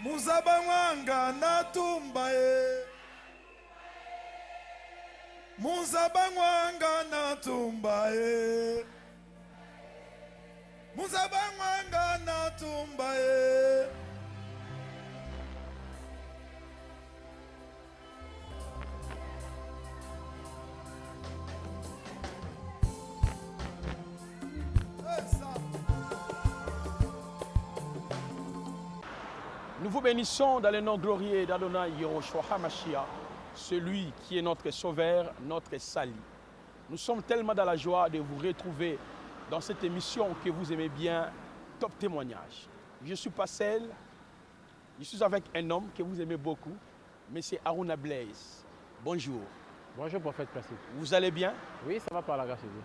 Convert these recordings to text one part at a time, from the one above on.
Muzabangwanga natumbaye. Muzabangwanga natumbaye. Muzabangwanga natumbaye. Nous vous bénissons dans le nom glorieux d'Adonai Yehoshua HaMashiach, celui qui est notre sauveur, notre salut. Nous sommes tellement dans la joie de vous retrouver dans cette émission que vous aimez bien, Top Témoignage. Je ne suis pas seul, je suis avec un homme que vous aimez beaucoup, M. Aruna Blaise. Bonjour. Bonjour, prophète Placide. Vous allez bien? Oui, ça va par la grâce de Dieu.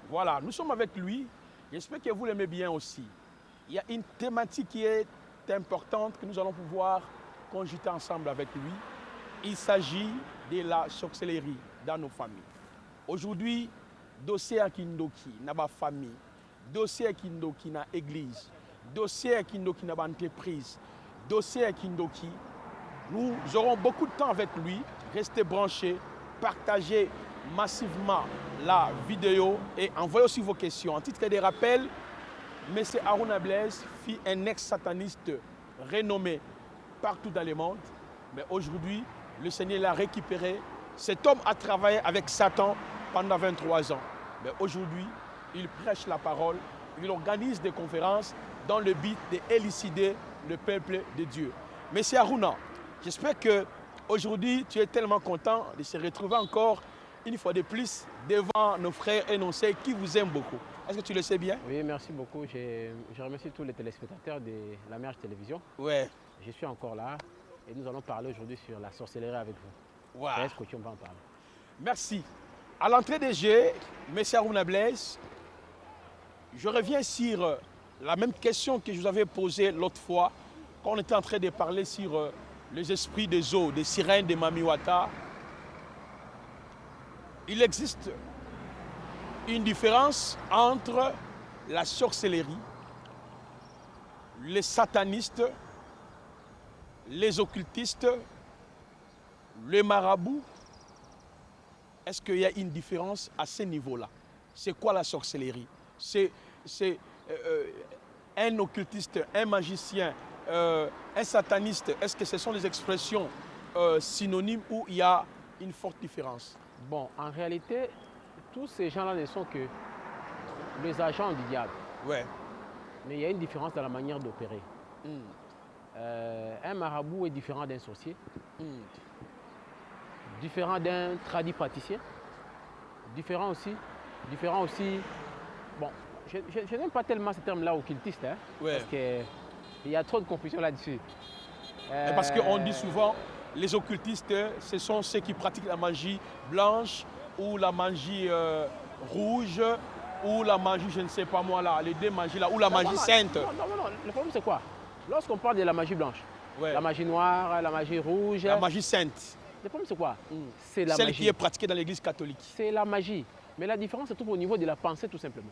Voilà, nous sommes avec lui. J'espère que vous l'aimez bien aussi. Il y a une thématique qui est importante que nous allons pouvoir conjuguer ensemble avec lui. Il s'agit de la sorcellerie dans nos familles. Aujourd'hui, dossier à Kindoki, n'a pas famille, dossier à Kindoki, n'a église, dossier à Kindoki, n'a pas entreprise, dossier à Kindoki. Nous aurons beaucoup de temps avec lui. Restez branchés, partagez massivement la vidéo et envoyez aussi vos questions. En titre de rappel, M. Aruna Blaise fut un ex-sataniste renommé partout dans le monde. Mais aujourd'hui, le Seigneur l'a récupéré. Cet homme a travaillé avec Satan pendant 23 ans. Mais aujourd'hui, il prêche la parole, il organise des conférences dans le but d'élucider le peuple de Dieu. M. Aruna, j'espère qu'aujourd'hui, tu es tellement content de se retrouver encore une fois de plus devant nos frères et nos sœurs qui vous aiment beaucoup. Est-ce que tu le sais bien? Oui, merci beaucoup. Je remercie tous les téléspectateurs de la Merge Télévision. Ouais. Je suis encore là et nous allons parler aujourd'hui sur la sorcellerie avec vous. Wow. Est-ce que tu en vas en parler? Merci. À l'entrée des jeux, M. Aruna Blaise, je reviens sur la même question que je vous avais posée l'autre fois quand on était en train de parler sur les esprits des eaux, des sirènes, des mamiwata. Il existe une différence entre la sorcellerie, les satanistes, les occultistes, les marabouts. Est-ce qu'il y a une différence à ce niveau-là? C'est quoi la sorcellerie? C'est un occultiste, un magicien, un sataniste. Est-ce que ce sont des expressions synonymes ou il y a une forte différence? Bon, en réalité, tous ces gens-là ne sont que les agents du diable. Ouais. Mais il y a une différence dans la manière d'opérer. Un marabout est différent d'un sorcier, différent d'un tradit praticien, différent aussi, bon, je n'aime pas tellement ce terme-là occultiste, hein, Ouais. parce qu'il y a trop de confusion là-dessus. Parce qu'on dit souvent, les occultistes, ce sont ceux qui pratiquent la magie blanche ou la magie rouge ou la magie, je ne sais pas moi, là, les deux magies là, ou la magie sainte. Non, le problème c'est quoi? Lorsqu'on parle de la magie blanche, Ouais. la magie noire, la magie rouge, La magie sainte, le problème c'est quoi? C'est la celle magie. qui est pratiquée dans l'église catholique. C'est la magie. Mais la différence se trouve au niveau de la pensée tout simplement.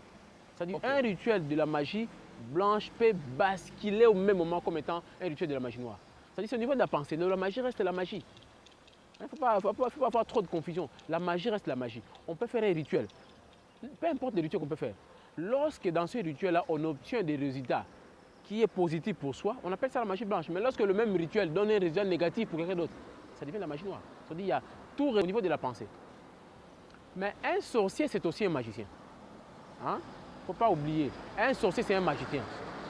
C'est-à-dire Ok. un rituel de la magie blanche peut basculer au même moment comme étant un rituel de la magie noire. C'est-à-dire c'est au niveau de la pensée. La magie reste la magie. Il ne faut pas avoir trop de confusion. La magie reste la magie. On peut faire un rituel. Peu importe le rituel qu'on peut faire. Lorsque dans ce rituel-là, on obtient des résultats qui est positif pour soi, on appelle ça la magie blanche. Mais lorsque le même rituel donne un résultat négatif pour quelqu'un d'autre, ça devient la magie noire. C'est-à-dire qu'il y a tout au niveau de la pensée. Mais un sorcier, c'est aussi un magicien. Il ne faut pas oublier. Un sorcier, c'est un magicien.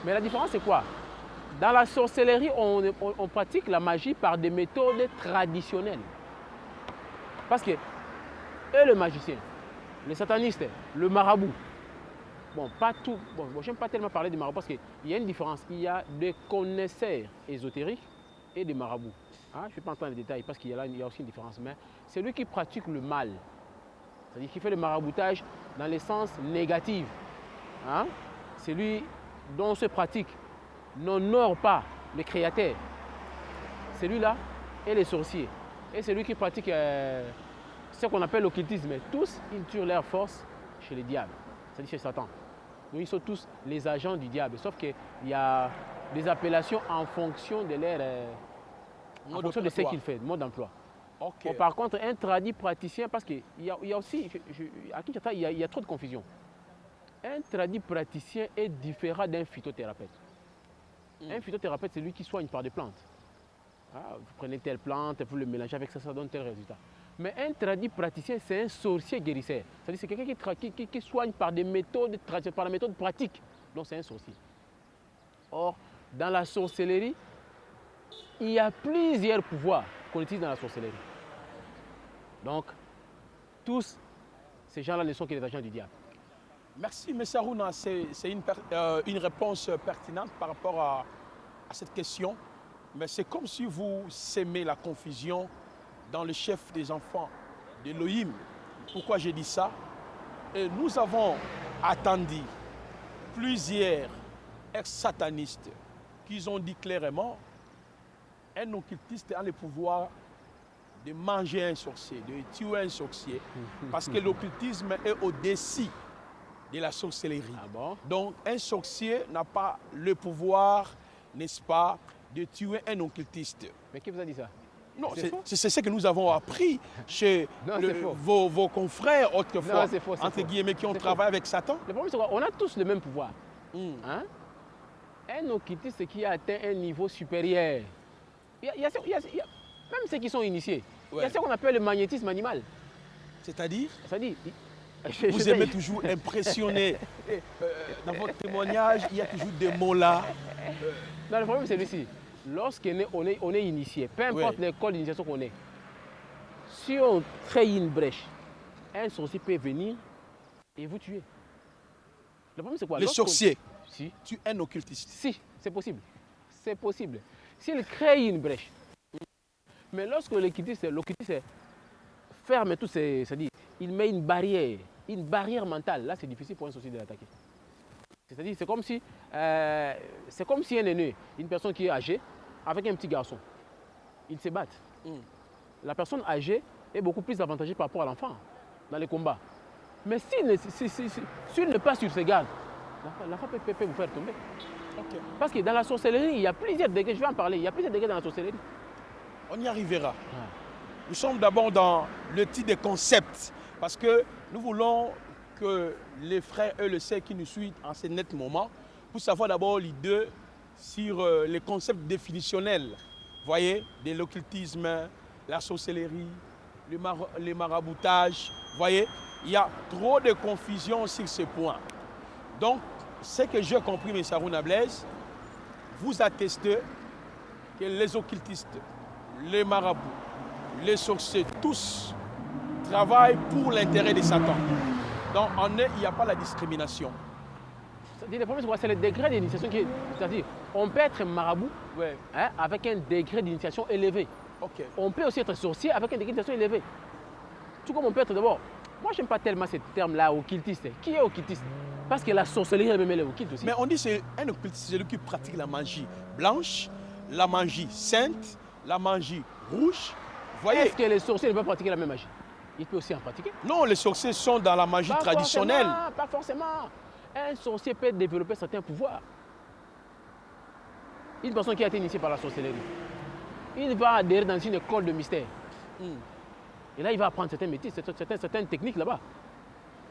Mais la différence, c'est quoi? Dans la sorcellerie, on pratique la magie par des méthodes traditionnelles. Parce que eux, le magicien, le sataniste, le marabout, bon, pas tout. Bon, j'aime pas tellement parler des marabouts parce qu'il y a une différence. Il y a des connaisseurs ésotériques et des marabouts. Je ne vais pas entrer dans les détails parce qu'il y a aussi une différence. Mais c'est lui qui pratique le mal. C'est-à-dire qui fait le maraboutage dans le sens négatif. C'est lui dont se pratique n'honore pas le créateur. Celui-là et les sorciers. Et c'est lui qui pratique ce qu'on appelle l'occultisme. Tous, ils tirent leur force chez le diable, c'est-à-dire chez Satan. Donc ils sont tous les agents du diable. Sauf qu'il y a des appellations en fonction de leur, en Mode fonction de ce opératoire. qu'il fait, mode d'emploi. Ok. Bon, par contre, un tradit praticien, parce qu'il y, a aussi, à Kinshasa, il y a trop de confusion. Un tradit praticien est différent d'un phytothérapeute. Un phytothérapeute, c'est lui qui soigne par des plantes. Ah, vous prenez telle plante, vous le mélangez avec ça, ça donne tel résultat. Mais un tradit praticien, c'est un sorcier guérisseur. C'est-à-dire c'est quelqu'un qui soigne par des méthodes, par la méthode pratique. Donc c'est un sorcier. Or, dans la sorcellerie, il y a plusieurs pouvoirs qu'on utilise dans la sorcellerie. Donc, tous ces gens-là ne sont que les agents du diable. Merci, M. Aruna. C'est une réponse pertinente par rapport à cette question. Mais c'est comme si vous sémez la confusion dans le chef des enfants d'Elohim. Pourquoi j'ai dit ça? Et nous avons attendu plusieurs ex-satanistes qui ont dit clairement un occultiste a le pouvoir de manger un sorcier, de tuer un sorcier, parce que l'occultisme est au-dessus de la sorcellerie. Ah bon? Donc un sorcier n'a pas le pouvoir, n'est-ce pas, de tuer un occultiste. Mais qui vous a dit ça? Non, C'est faux. c'est ce que nous avons appris chez Non, c'est faux. vos confrères autrefois, Non, c'est faux, c'est entre faux. guillemets, qui ont C'est travaillé avec Satan. Le problème, c'est quoi? On a tous le même pouvoir. Hmm. Hein? Un occultiste qui a atteint un niveau supérieur. Il y a même ceux qui sont initiés. Il y Ouais. a ce qu'on appelle le magnétisme animal. C'est-à-dire, C'est-à-dire, vous aimez toujours impressionner. Dans votre témoignage, il y a toujours des mots là. Non, le problème c'est celui-ci. Lorsqu'on est initié, peu importe Ouais. l'école d'initiation qu'on est, si on crée une brèche, un sorcier peut venir et vous tuer. Le problème c'est quoi? Les Lorsqu'on- sorciers Si, tuent un occultiste. si, c'est possible. C'est possible. S'il crée une brèche, mais lorsque l'occultiste ferme tout, c'est-à-dire il met une barrière mentale, là c'est difficile pour un sorcier de l'attaquer. C'est-à-dire c'est comme si un aîné, une personne qui est âgée, avec un petit garçon, ils se battent. Mm. La personne âgée est beaucoup plus avantagée par rapport à l'enfant dans les combats. Mais s'il ne passe sur ses gardes, l'enfant peut vous faire tomber. Ok. Parce que dans la sorcellerie, il y a plusieurs degrés, je vais en parler, il y a plusieurs degrés dans la sorcellerie. On y arrivera. Nous sommes d'abord dans le titre des concepts, parce que nous voulons que les frères et les sœurs qui nous suivent en ce net moment puissent savoir d'abord l'idée sur les concepts définitionnels, voyez, de l'occultisme, la sorcellerie, le maraboutage, voyez, il y a trop de confusion sur ce point. Donc, ce que j'ai compris, M. Aruna Blaise, vous attestez que les occultistes, les marabouts, les sorciers, tous travaillent pour l'intérêt de Satan. Donc, il n'y a pas la discrimination. C'est-à-dire, le problème, c'est quoi? C'est le degré d'initiation qui est. C'est-à-dire, on peut être marabout Ouais, avec un degré d'initiation élevé. ok. On peut aussi être sorcier avec un degré d'initiation élevé. Tout comme on peut être d'abord. Moi, je n'aime pas tellement ce terme-là, occultiste. Qui est occultiste? Parce que la sorcellerie elle-même, elle est occulte aussi. Mais on dit que c'est un occultiste, c'est celui qui pratique la magie blanche, la magie sainte, la magie rouge. Vous voyez? Est-ce que les sorciers ne peuvent pratiquer la même magie? Ils peuvent aussi en pratiquer. Non, les sorciers sont dans la magie traditionnelle. Pas forcément. Un sorcier peut développer certains pouvoirs. Une personne qui a été initiée par la sorcellerie, il va adhérer dans une école de mystère. Hmm. Et là, il va apprendre certains métiers, certaines techniques là-bas,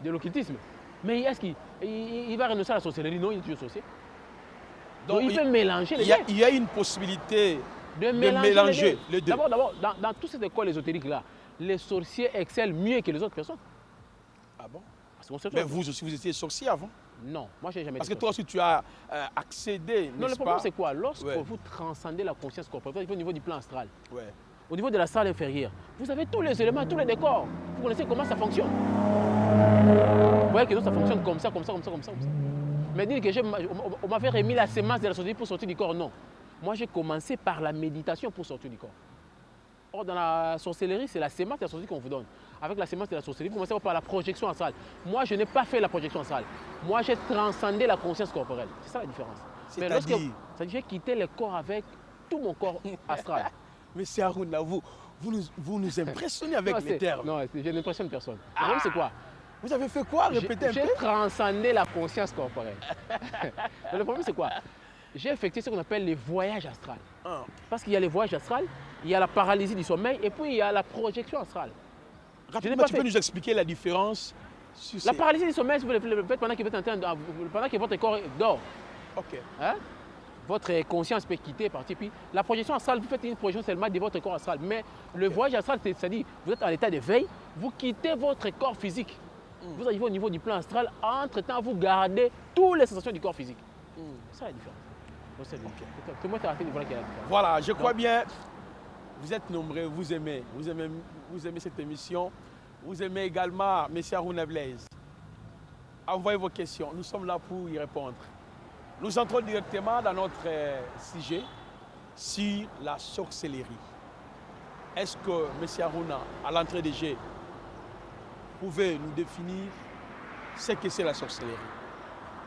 de l'occultisme. Mais est-ce qu'il va renoncer à la sorcellerie? Non, il est toujours sorcier. Donc il peut mélanger les deux. Il y a une possibilité De mélanger les deux. D'abord, dans toutes ces écoles ésotériques-là, les sorciers excellent mieux que les autres personnes. Ah bon? Parce qu'on se Mais trompe. vous aussi, vous étiez sorcier avant. Non, moi, je n'ai jamais Parce été que toi sorcier. aussi, tu as accédé, Non, le n'est-ce problème, pas? c'est quoi? Lorsque Ouais. vous transcendez la conscience corporelle, au niveau du plan astral, Ouais. au niveau de la salle inférieure, vous avez tous les éléments, tous les décors. Vous connaissez comment ça fonctionne. Vous voyez que nous, ça fonctionne comme ça. Mais dire que on m'avait remis la sémence de la sorcellerie pour sortir du corps, non. Moi, j'ai commencé par la méditation pour sortir du corps. Or, dans la sorcellerie, c'est la sémence de la sorcellerie qu'on vous donne. Avec la sémence de la sorcellerie, vous commencez par la projection astrale. Moi, je n'ai pas fait la projection astrale. Moi, j'ai transcendé la conscience corporelle. C'est ça la différence. Mais C'est-à-dire? c'est-à-dire, j'ai quitté le corps avec tout mon corps astral. Mais c'est Aruna, vous nous impressionnez avec Non, les termes. Non, je n'impressionne personne. Le problème, c'est quoi? Vous avez fait quoi? Répétez un J'ai peu. transcendé la conscience corporelle. Mais le problème, c'est quoi? j'ai effectué ce qu'on appelle les voyages astrales. Ah. Parce qu'il y a les voyages astrales, il y a la paralysie du sommeil et puis il y a la projection astrale. Rapidement, tu peux nous expliquer la différence sur La ces... paralysie du sommeil, vous le faites pendant que, pendant que votre corps dort. Ok. Hein? Votre conscience peut quitter, partir. Puis la projection astrale, vous faites une projection seulement de votre corps astral. Mais le voyage astral, c'est-à-dire vous êtes en état de veille, vous quittez votre corps physique. Vous arrivez au niveau du plan astral, entre-temps, vous gardez toutes les sensations du corps physique. C'est ça la différence. C'est moi qui ai raté de voir qu'il y a la différence. Voilà, je crois bien, vous êtes nombreux, vous aimez cette émission. Vous aimez également M. Harouna Blaise. Envoyez vos questions, nous sommes là pour y répondre. Nous entrons directement dans notre sujet sur la sorcellerie. Est-ce que M. Harouna, à l'entrée des jeux, pouvez nous définir ce que c'est la sorcellerie?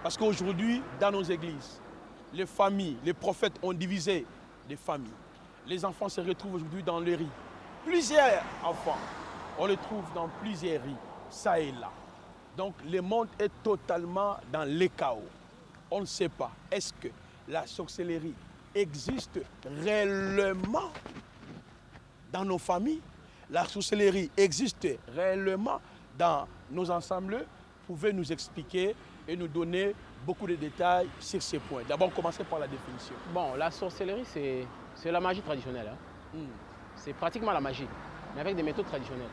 Parce qu'aujourd'hui, dans nos églises, les familles, les prophètes ont divisé les familles. Les enfants se retrouvent aujourd'hui dans le riz. Plusieurs enfants, on les trouve dans plusieurs riz, ça et là. Donc le monde est totalement dans le chaos. On ne sait pas, est-ce que la sorcellerie existe réellement dans nos familles? La sorcellerie existe réellement dans nos ensembles? Vous pouvez nous expliquer et nous donner beaucoup de détails sur ces points. D'abord, commencer par la définition. Bon, la sorcellerie, c'est la magie traditionnelle. Hein. C'est pratiquement la magie, mais avec des méthodes traditionnelles.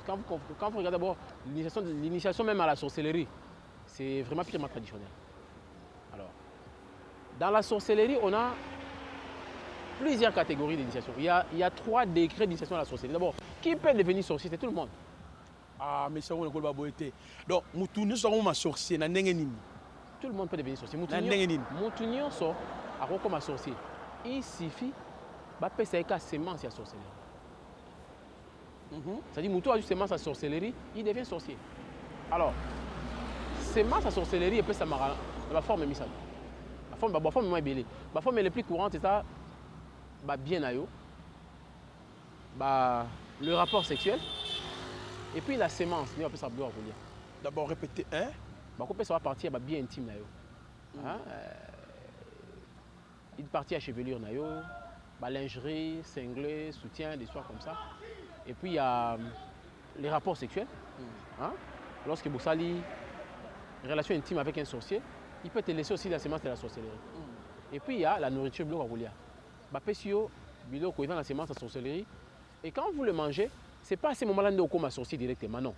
Quand vous regardez d'abord l'initiation même à la sorcellerie, c'est vraiment purement traditionnel. Alors, dans la sorcellerie, on a plusieurs catégories d'initiation. Il y a 3 décrets d'initiation à la sorcellerie. D'abord, qui peut devenir sorcier? C'est tout le monde. Ah, mais ça, on a beauté. Donc, nous sommes sorciers. Tout le monde peut devenir sorcier. Moutounion sort à quoi comme sorcier. Il suffit de passer avec la sémence à sorcellerie. C'est-à-dire, Moutou a juste sémence à sorcellerie, il devient sorcier. Alors, sémence à sorcellerie, et puis ça m'a la forme est mise. La forme est moins belle. La forme est la plus courante, c'est ça, bien ayo. Le rapport sexuel. Et puis la sémence, on peut ça bien. D'abord, répétez un. Ça va partir bien intime. Une partie à chevelure, lingerie, cinglé, soutien, des soirs comme ça. Et puis il y a les rapports sexuels. Lorsque vous avez une relation intime avec un sorcier, il peut te laisser aussi la sémence de la sorcellerie. Et puis il y a la nourriture bleue à rouler. Dans la sémence de la sorcellerie. Et quand vous le mangez, ce n'est pas à ce moment-là que vous sorcier directement, non.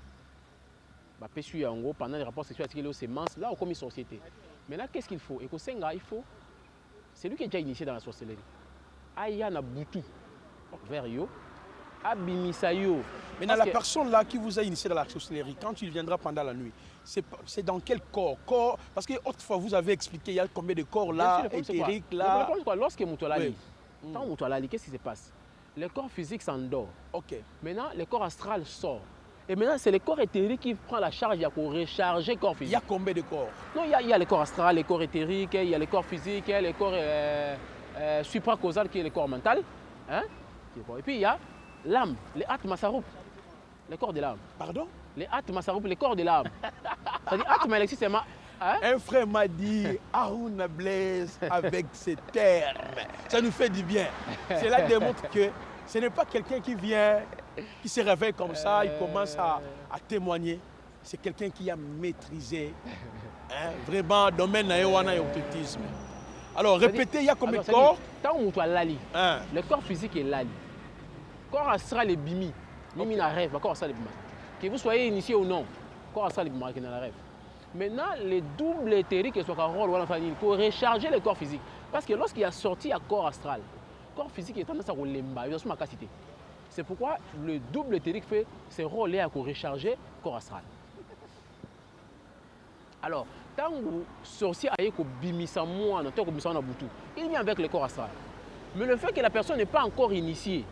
Pendant les rapports sexuels, il y a les sémences, là, on commet société. Maintenant, qu'est-ce qu'il faut? C'est lui qui est déjà initié dans la sorcellerie. Aya na boutou vers yo, abimisa yo. Maintenant, la personne là qui vous a initié dans la sorcellerie, quand il viendra pendant la nuit, c'est dans quel corps? Parce que autrefois, vous avez expliqué, il y a combien de corps là, éthériques là. Lorsque Moutolali, quand Moutolali, qu'est-ce qui se passe? Le corps physique s'endort. Maintenant, le corps astral sort. Et maintenant, c'est le corps éthérique qui prend la charge pour recharger le corps physique. Il y a combien de corps? Non, il y a le corps astral, le corps éthérique, il y a le corps physique, il y a le corps supracausal qui est le corps mental. Et puis il y a l'âme, le Atma Sarup, le corps de l'âme. Pardon? Le Atma Sarup, le corps de l'âme. C'est-à-dire Atma Alexis, c'est ma... Un frère m'a dit, Harouna Blaise avec ses termes. Ça nous fait du bien. Cela démontre que ce n'est pas quelqu'un qui vient, qui se réveille comme ça, il commence à témoigner. C'est quelqu'un qui a maîtrisé vraiment le domaine de l'occultisme. Alors, répétez, il y a combien de corps? Le corps physique est lali. Le corps astral est bimi. Mimi n'a rêve, le corps astral est bimi. Que vous soyez initié ou non, le corps astral est bimi qui n'a la rêve. Maintenant, les doubles éthériques qui sont en rôle pour recharger le corps physique. Parce que lorsqu'il y a sorti un corps astral, le corps physique est tendance à rouler, il a ma capacité. C'est pourquoi le double éthérique fait ce rôle-là pour recharger le corps astral. Alors, tant que vous sorcier aille ko bimisa moi, tant que bimisa na butu, il vient avec le corps astral. Mais le fait que la personne n'est pas encore initiée,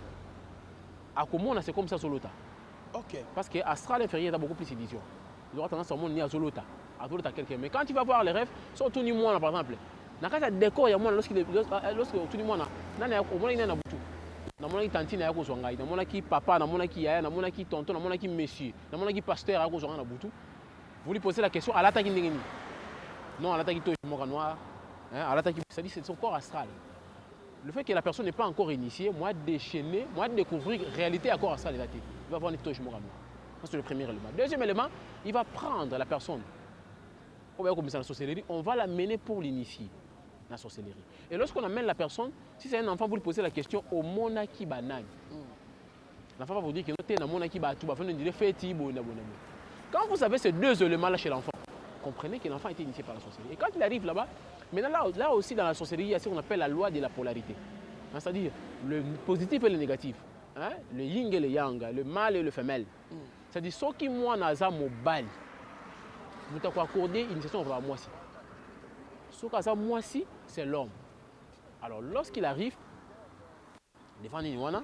à comment c'est comme ça sur l'autre. Parce que astral inférieur a beaucoup plus d'édition. Il aura tendance à monter à Zolota, quelqu'un. Mais quand tu vas voir les rêves, sont tout nu moi par exemple. Dans le cas de décor, il y a moi lorsque tout nu moi na au moins il y a na butu. Na mona ki tantine ya ko zongai, na mona ki papa, na mona ki yaya, na mona ki tonton, na mona ki monsieur, na mona ki pasteur ya ko zonga na butu. Vous lui posez la question, à l'attaque indégénie. Non, à l'attaque tout est noir. C'est-à-dire c'est son corps astral. Le fait que la personne n'est pas encore initiée, moi déchaîner, moi découvrir réalité à corps astral. Il va avoir une touche morale. Ça, c'est le premier élément. Deuxième élément, il va prendre la personne. On va comme ça la sorcellerie, on va l'amener pour l'initier la sorcellerie. Et lorsqu'on amène la personne, si c'est un enfant, vous lui posez la question au monaki banane. L'enfant va vous dire que quand vous avez ces deux éléments-là chez l'enfant, comprenez que l'enfant a été initié par la sorcellerie. Et quand il arrive là-bas, maintenant là aussi dans la sorcellerie, il y a ce qu'on appelle la loi de la polarité. Hein, c'est-à-dire le positif et le négatif. Hein, le yin et le yang, le mâle et le femelle. C'est-à-dire ceux qui moi naza mobile, vous t'avez accordé une initiation à moi si. Ce qui moi si, c'est l'homme. Alors lorsqu'il arrive, l'enfant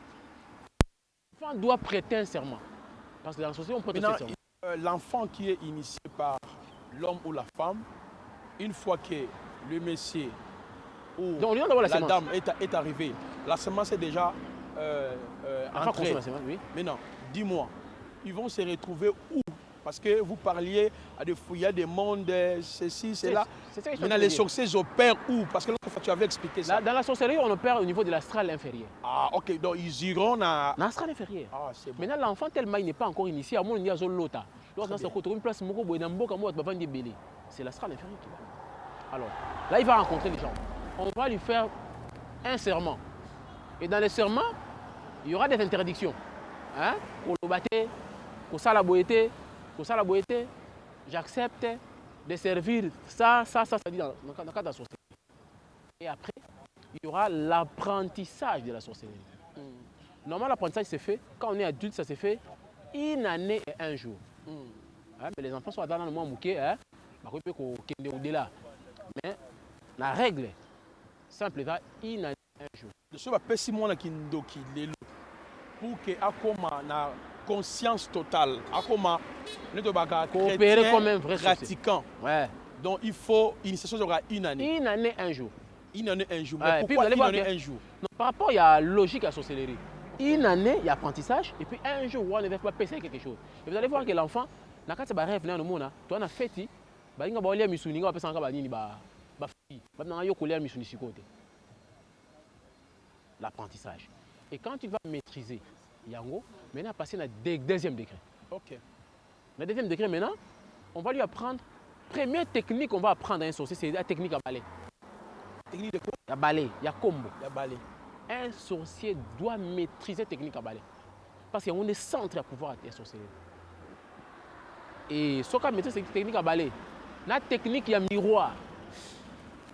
doit prêter un serment. Parce que dans la société, on prête un serment. L'enfant qui est initié par l'homme ou la femme, une fois que le monsieur ou donc, la dame est arrivé, la semence est déjà entrée. Oui. Maintenant, dis-moi, ils vont se retrouver où? Parce que vous parliez à des fouilles, des mondes, ceci, cela. Maintenant, les sorciers opèrent où? Parce que l'autre fois, tu avais expliqué ça. Dans la sorcellerie, on opère au niveau de l'astral inférieur. Ah, ok. Donc, ils iront à... L'astral inférieur. Ah, c'est bon. Maintenant, l'enfant, tellement il n'est pas encore initié, à mon il y a l'autre. C'est l'astral inférieur qui va. Alors, là, il va rencontrer les gens. On va lui faire un serment. Et dans les serments, il y aura des interdictions. Hein? J'accepte de servir ça dit dans le cadre de la sorcellerie. Et après, il y aura l'apprentissage de la sorcellerie. Normalement, l'apprentissage se fait, quand on est adulte, ça se fait une année et un jour. Hein, mais les enfants sont dans le mois mouqué, hein, au-delà. Mais la règle, simple, est une année et un jour. Je suis pas si moi qui pour que akoma na conscience totale, akoma ne te baka coopérer comme un vrai pratiquant. Ouais. Donc il faut initiation aura une année. Une année, un jour. Une année, un jour. Ouais, Mais pourquoi une année, un jour? Non, par rapport, il y a logique à la sorcellerie. Une année, il y a apprentissage, et puis un jour, on ne va pas passer quelque chose. Et vous allez voir que l'enfant, quand tu as rêve, tu as fait, tu as l'apprentissage. Et quand tu vas maîtriser Yango, maintenant passer à deuxième degré. Ok. Le deuxième degré, maintenant, on va lui apprendre. Première technique qu'on va apprendre à un sorcier, c'est la technique à balai. Technique de quoi? Il y a balai, il y a combo. Il y a balai. Un sorcier doit maîtriser la technique à balai. Parce qu'il y a des centres à pouvoir être sorcier. Et ce qu'on maîtrise cette technique à balai, la technique, il y a miroir.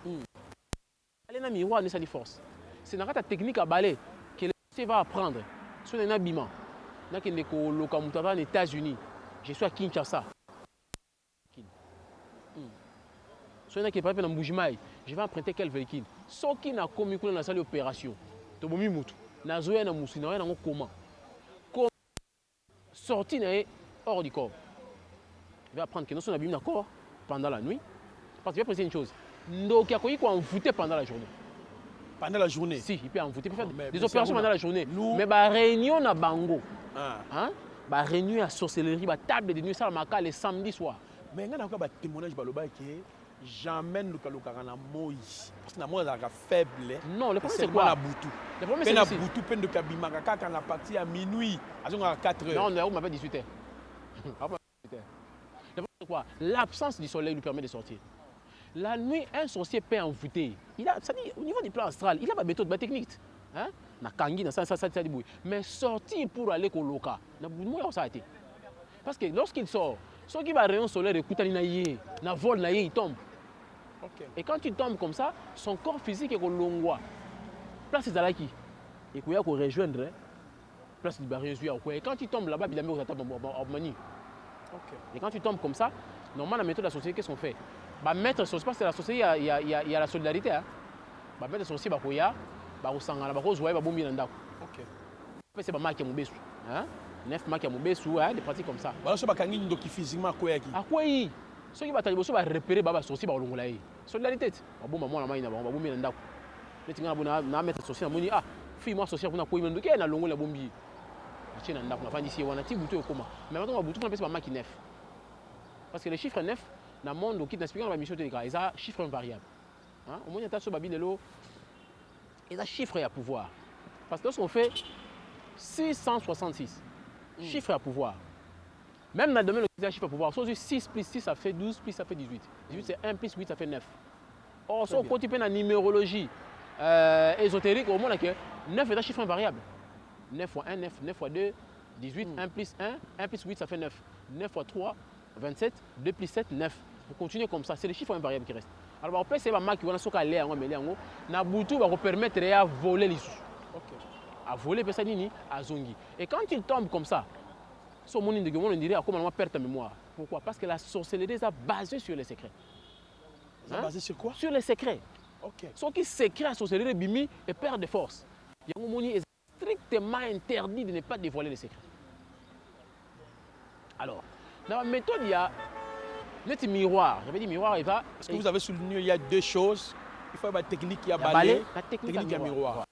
Le miroir, c'est la force. C'est dans la technique à balai que le sorcier va apprendre. Sur un habillement, dans les États-Unis, je suis à Kinshasa. Sur un qui est pas dans Mbujimaï, je vais emprunter quel véhicule. Ce qui n'a commis dans la salle d'opération, tu as mis moutou. Na zoé na moussou, na zoé comment. Comment sortir hors du corps. Je vais apprendre que nous sommes habillés d'accord pendant la nuit. Parce que je vais préciser une chose. Donc, il y a quoi envoûté pendant la journée. Pendant la journée? Si, il peut envoûter. Il peut faire mais des opérations pendant la journée. Nous... Mais la réunion à Bango. Hein? La réunion à sorcellerie, la table de nuit, ça va le samedi soir. Mais il y a un témoignage que j'amène le Kalokara Moïse. Parce que Moïse est faible. Non, le problème c'est quoi? Le problème c'est que Boutou peine de Kabima quand on a parti à minuit, à 4 heures. Non, on m'avait 18 heures. Le problème c'est quoi? L'absence du soleil lui permet de sortir. La nuit, un sorcier peut envoûter. C'est-à-dire, au niveau du plan astral, il a ma méthode, ma technique. Hein? Na kangi, na ça, mais sortir pour aller au loca, ça a été. Parce que lorsqu'il sort, ceux qui va rayon solaire écoute na vol na il tombe. Okay. Et quand il tombe comme ça, son corps physique est longwa. Place c'est là qui et qu'il y a qu'on rejoindre place du barrière et quand il tombe là-bas, il a mis au table en mani. Et quand tu tombes comme ça, normalement la méthode de la société qu'est-ce qu'on fait? Bah mettre sur parce que la société il y a la solidarité hein. Bah mettre sur aussi bah koya bah osangana bah kozwa bah bombi ndako. OK. C'est pas marqué Mobesu hein. 9 marqué Mobesu hein, des pratiques comme ça. Bah so ba kangi ndoki physiquement koya ki. À quoi yi? Ceux qui battent bosso ba repérer bah sorcier bah longola yi. Solidarité. Bah bomba moi la maina bah bombi ndako. Les tinga bona na mettre sur na moni ah fille moi sorcier kuna koyi ndoki na longola bombi. China ndako na fandi si wana ti butu ekoma. Mais maintenant butu na pesa ba marqué 9. Parce que les chiffres 9 dans le monde qui n'explique pas la mission de l'État, ils ont chiffre invariable. Au moins, il y a ce babilelo. Et ça chiffre à pouvoir. Parce que lorsqu'on fait 666, chiffre à pouvoir. Même dans le domaine de chiffre à pouvoir, 6 plus 6, ça fait 12, plus ça fait 18. 18, c'est 1 plus 8, ça fait 9. Or, si on continue dans la numérologie ésotérique, au moins, 9 est un chiffre invariable. 9 fois 1, 9, 9 fois 2, 18, 1 plus 1, 1 plus 8, ça fait 9. 9 fois 3, 27, 2 plus 7, 9. Vous continuez comme ça, c'est les chiffres invariables qui restent. Alors, on peut essayer de faire un peu aller na boutou va permettre de voler les sous. À voler, à zongi. Et quand il tombe comme ça, son monde de on dirait à comment perdre ta mémoire. Pourquoi? Parce que la sorcellerie est basée sur les secrets. Basé sur quoi? Sur les secrets. Ok. Ceux qui secrets la sorcellerie bimi et perd de force. Il est strictement interdit de ne pas dévoiler les secrets. Alors, dans la méthode, il y a le miroir. J'avais dit miroir, il va. Parce que vous avez souligné, il y a deux choses. Il faut avoir la technique qui a balai, la technique à miroir. miroir.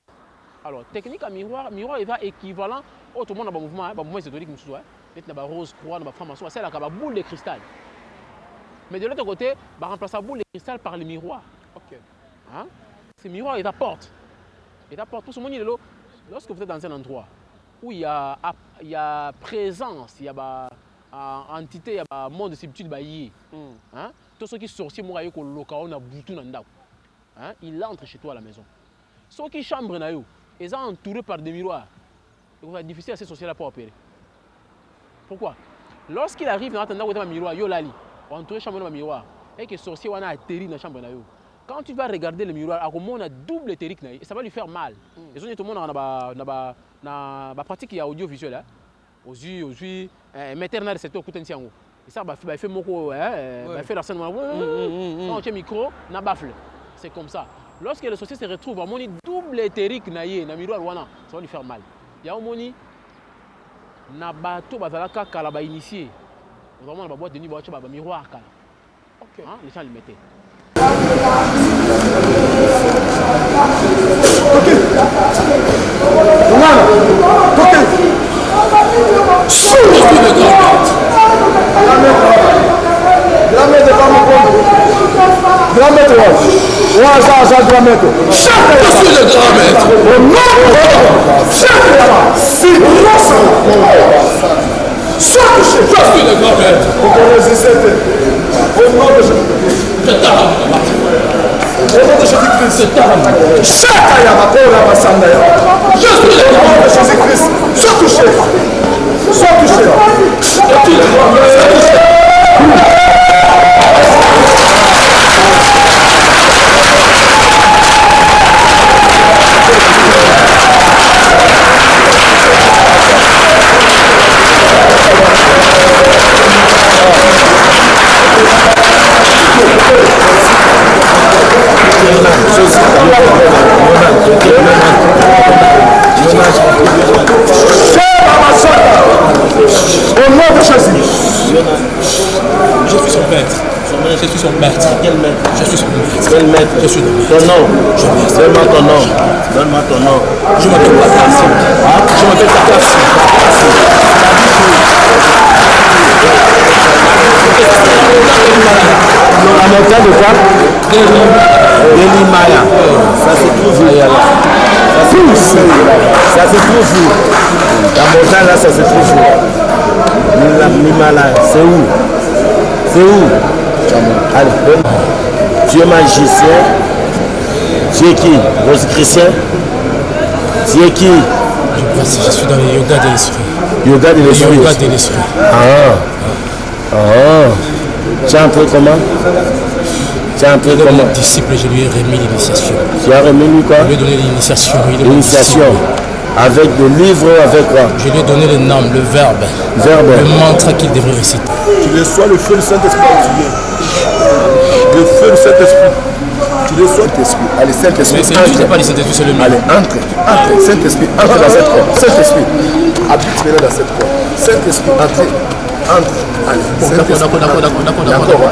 Alors, technique à miroir, miroir, il va équivalent au tout le monde dans le mouvement, le mouvement ésotérique, il y a rose, croix, dans la franc-maçon, c'est la boule de cristal. Mais de l'autre côté, on va remplacer la boule de cristal par le miroir. Ok. Hein? Ce miroir, il t'apporte. Il t'apporte. Pour ce monde, lorsque vous êtes dans un endroit où il y a présence, il y a entité, il y a monde de subtil, hein? Tous ceux qui sont sortis, il entre chez toi à la maison. Ceux qui chambrent, ils sont entourés par des miroirs. Il va être difficile à ces sorciers-là pour opérer. Pourquoi? Lorsqu'il arrive dans un miroir, on entoure la chambre dans un miroir, et que le sorcier a atterri dans la chambre. Quand tu vas regarder le miroir, on a double éthérique, et ça va lui faire mal. Et tout le monde dans la pratique audiovisuelle, aujourd'hui, maternelle, c'est au coup de et ça va faire mon l'harcèlement. Quand tu as un micro, on baffle. C'est comme ça. Lorsque le sorcier se retrouve à mon double éthérique dans le miroir, ça va lui faire mal. Il y a un moni, na bateau bazalaka kala ba initié. Vraiment la boîte de nuit ba miroir kala. OK. Hein, les gens le mettaient. OK. Voilà. OK. Grand-mère de pas mon grand-mère, ouais, ça, grand-mère. Chaque je suis le grand-mère. Au nom de chaque si grosse. Sois touché. Je suis le grand-mère. Vous connaissez au nom de Jésus-Christ. Au nom de Jésus-Christ. Chaque Yamakola Masandaya. Je suis le nom de Jésus-Christ. Sois touché. Sois touché. Je suis le grand-mère. Au nom de Jésus. Je suis son maître. Je suis son maître. Quel maître? Je suis son maître. Quel maître? Je suis le maître. Ton nom. Donne-moi ton nom. Donne-moi ton nom. Je m'appelle Takassi. Je m'appelle Takassi. La montagne de quoi? Delimaya. Ça se trouve où? Ça se trouve où? La montagne là, ça se trouve où? L'Himalaya, c'est où? C'est où? Allez, tu es magicien. Tu es qui? Rose-chrétien? Tu es qui? Je suis dans le yoga de l'esprit. Yoga de l'esprit. Yoga de l'esprit. Tu es entré comment? Tu es entré comment? Mon disciple, je lui ai remis l'initiation. Tu as remis lui quoi? Je lui ai donné l'initiation. L'initiation. Avec des livres, avec quoi? Je lui ai donné le nom, le verbe. Le mantra qu'il devrait réciter. Tu reçois le feu du Saint-Esprit. Le feu du Saint-Esprit. Tu reçois le Saint-Esprit. Allez, Saint-Esprit. Mais c'est pas le Saint-Esprit, c'est le mien. Allez, entre. Saint-Esprit, entre dans cette croix. Saint-Esprit, habite dans cette croix. Saint-Esprit, entre. Allez, D'accord.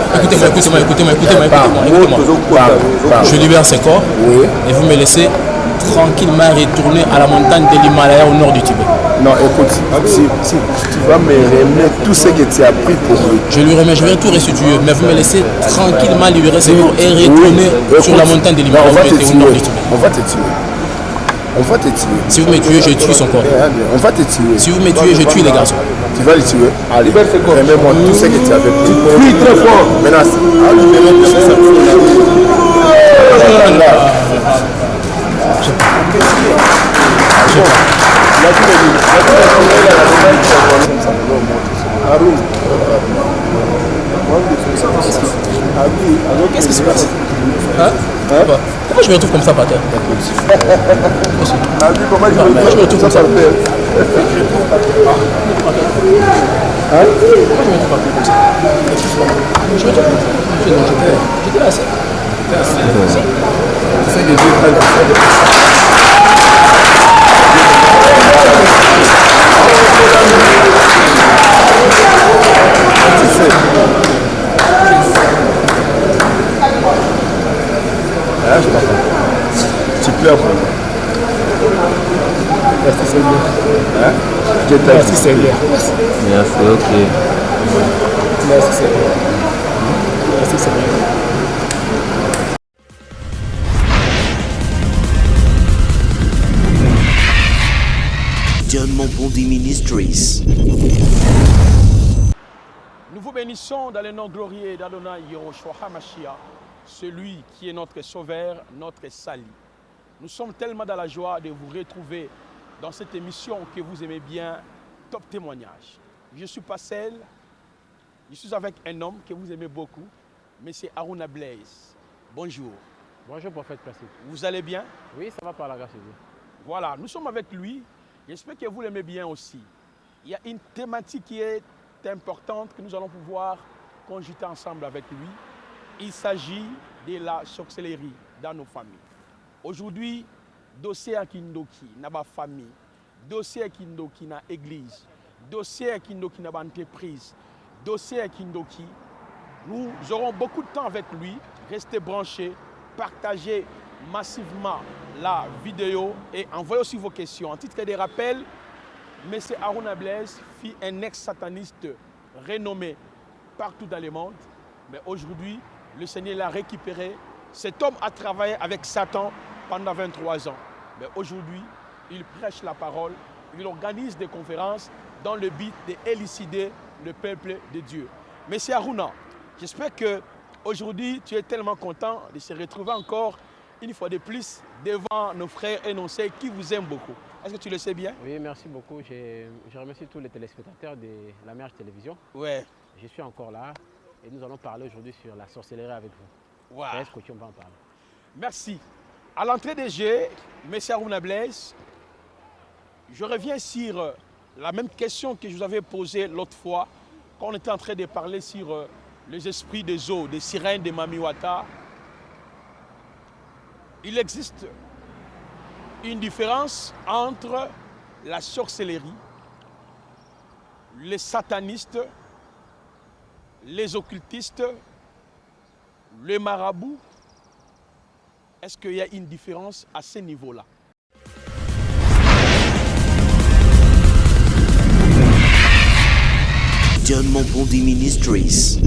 Écoutez-moi. Je libère ce corps. Oui. Et vous me laissez tranquillement retourner à la montagne de l'Himalaya au nord du Tibet. Non, écoute, si tu vas me remettre tout ce que tu as pris pour lui. Je lui remets, je vais tout restituer, mais vous me laissez tranquillement libérer ses corps et retourner sur la montagne de l'Himalaya au nord du Tibet. On va te tuer. On va te tuer. Si vous me tuez, je tue son corps. On va te tuer. Si vous me tuez, je tue les garçons. Tu vas les tuer. Allez, remets-moi tout ce que tu avais pris. Oui, très fort. Menace. Qu'est-ce qui se passe? Pourquoi je me retrouve comme ça par terre? Comment je me retrouve comme ça par terre? J'étais là, Tu pleures pour moi. Merci Seigneur. Merci Seigneur. Merci, ok. Merci Seigneur. Merci Seigneur. John Mompondi Ministries. Nous vous bénissons dans le nom glorieux d'Adonai Yehoshua HaMashiach, celui qui est notre sauveur, notre salut. Nous sommes tellement dans la joie de vous retrouver dans cette émission que vous aimez bien, Top Témoignage. Je ne suis pas seul, je suis avec un homme que vous aimez beaucoup, M. Aruna Blaise. Bonjour. Bonjour, prophète Placide. Vous allez bien? Oui, ça va par la grâce de Dieu. Voilà, nous sommes avec lui. J'espère que vous l'aimez bien aussi. Il y a une thématique qui est importante que nous allons pouvoir conjuter ensemble avec lui. Il s'agit de la sorcellerie dans nos familles. Aujourd'hui, dossier à Kindoki n'a pas famille, dossier à Kindoki n'a église, dossier à Kindoki n'a pas entreprise, dossier à Kindoki. Nous aurons beaucoup de temps avec lui. Restez branchés, partagez massivement la vidéo et envoyez aussi vos questions. En titre de rappel, M. Aruna Blaise fut un ex-sataniste renommé partout dans le monde. Mais aujourd'hui, le Seigneur l'a récupéré. Cet homme a travaillé avec Satan pendant 23 ans. Mais aujourd'hui, il prêche la parole, il organise des conférences dans le but d'élucider le peuple de Dieu. Monsieur Aruna, j'espère que aujourd'hui tu es tellement content de se retrouver encore une fois de plus devant nos frères et nos sœurs qui vous aiment beaucoup. Est-ce que tu le sais bien? Oui, merci beaucoup. Je remercie tous les téléspectateurs de la Merge Télévision. Ouais. Je suis encore là et nous allons parler aujourd'hui sur la sorcellerie avec vous. Wow. Est-ce que tu en vas en parler? Merci. À l'entrée des jeux, M. Aruna Blaise, je reviens sur la même question que je vous avais posée l'autre fois quand on était en train de parler sur les esprits des eaux, des sirènes de Mamiwata. Il existe une différence entre la sorcellerie, les satanistes, les occultistes, les marabouts. Est-ce qu'il y a une différence à ce niveau-là? John Mompondi Ministries.